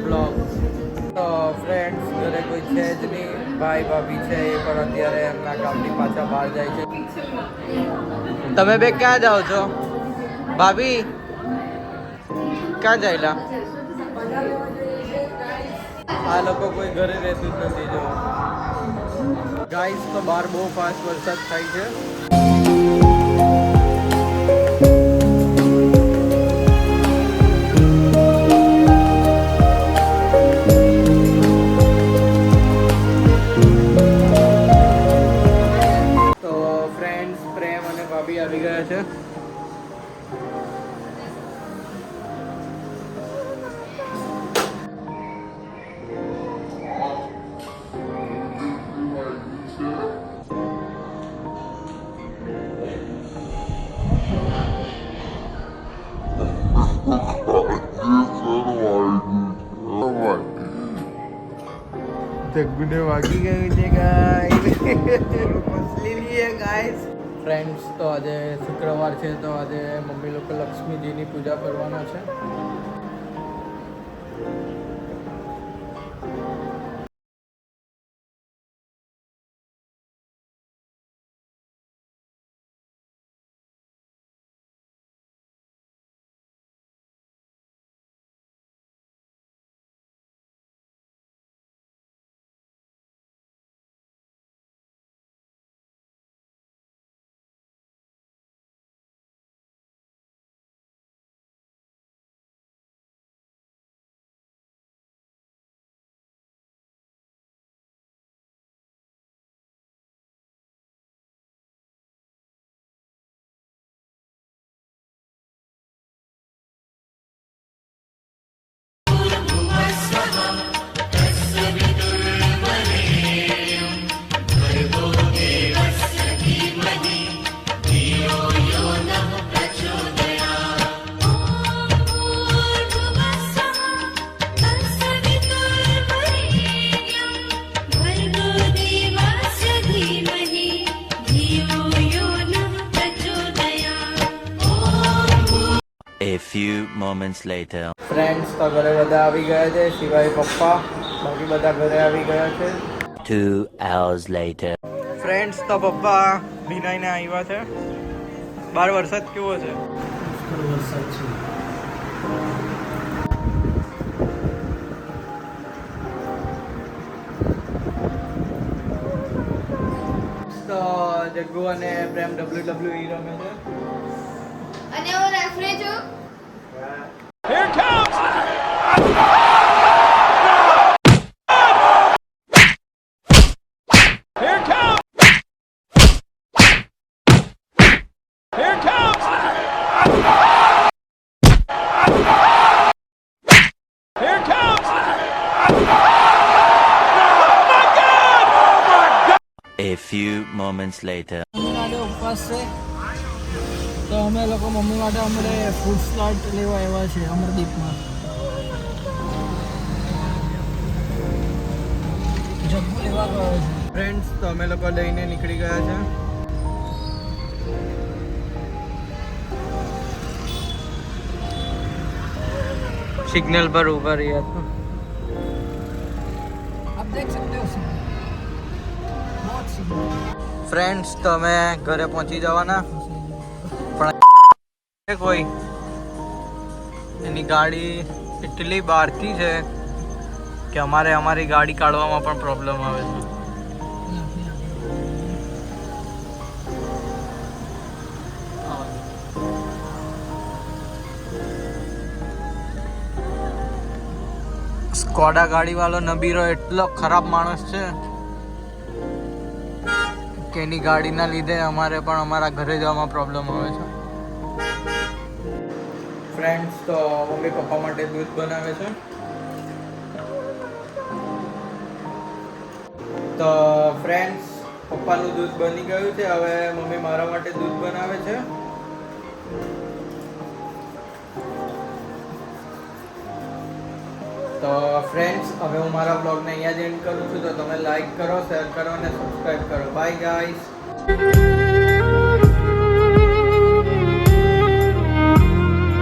Blog. તો friends ઘરે કોઈ છે જ નહીં, ભાઈ ભાભી છે એ પણ અત્યારે એમના કામથી પાછા બહાર જાય છે. તમે બે ક્યાં જાઓ છો? ભાભી ક્યાં જાયલા? આ લોકો કોઈ ઘરે રહેતું જ નથી. જો ગાઈસ તો બહાર બહુ ફાસ્ટ વરસાદ થાય છે. તો ફ્રેન્ડ્સ પ્રેમ અને ભાભી આવી ગયા છે. જગ્ગુને વાગી ગયું છે ગાઈસ. મછલી લીએ ગાઈસ. ફ્રેન્ડ્સ તો આજે શુક્રવાર છે તો આજે મમ્મી લોકો લક્ષ્મીજીની પૂજા કરવાના છે. A few moments later. Friends તો ઘરે બધા આવી ગયા છે સિવાય પપ્પા, બાકી બધા ઘરે આવી ગયા છે. 2 hours later. ફ્રેન્ડ્સ તો પપ્પા ભીનાઈને આવ્યા છે. બહાર વરસાદ કેવો છે? વરસાદ છે. તો જગ્ગુ અને પ્રેમ WWE રમે છે. અને હું રેફરી છું. Here comes! Here comes! Here comes! Here comes! A few moments later. Mummy માટે ઉપવાસ છે તો અમે લોકો મમ્મી માટે અમને ફૂડ સ્લોટ લેવા આવ્યા છે અમરદીપમાં. જગ્ગુ લેવા ગયો છે. ફ્રેન્ડ્સ તો અમે લોકો લઈને નીકળી ગયા છે. સિગ્નલ પર ઉભા રહ્યા હતા. આપ દેખ सकते हो बहुत सिग्नल. ફ્રેન્ડ્સ તો અમે ઘરે પહોંચી જવાના પણ કોઈ એની ગાડી એટલી બહારથી છે કે અમારે અમારી ગાડી કાઢવામાં પણ પ્રોબ્લેમ આવે છે. સ્કોડા ગાડીવાળો નબીરો એટલો ખરાબ માણસ છે કે એની ગાડીના લીધે અમારે પણ અમારા ઘરે જવામાં પ્રોબ્લેમ આવે છે. ફ્રેન્ડ્સ તો મમ્મી પપ્પા માટે દૂધ બનાવે છે. તો ફ્રેન્ડ્સ પપ્પાનું દૂધ બની ગયું છે. હવે મમ્મી મારા માટે દૂધ બનાવે છે. તો ફ્રેન્ડ્સ હવે હું મારા બ્લોગને અહીંયા જ એન્ડ કરું છું. તો તમે લાઈક કરો, શેર કરો અને સબસ્ક્રાઈબ કરો. Bye guys.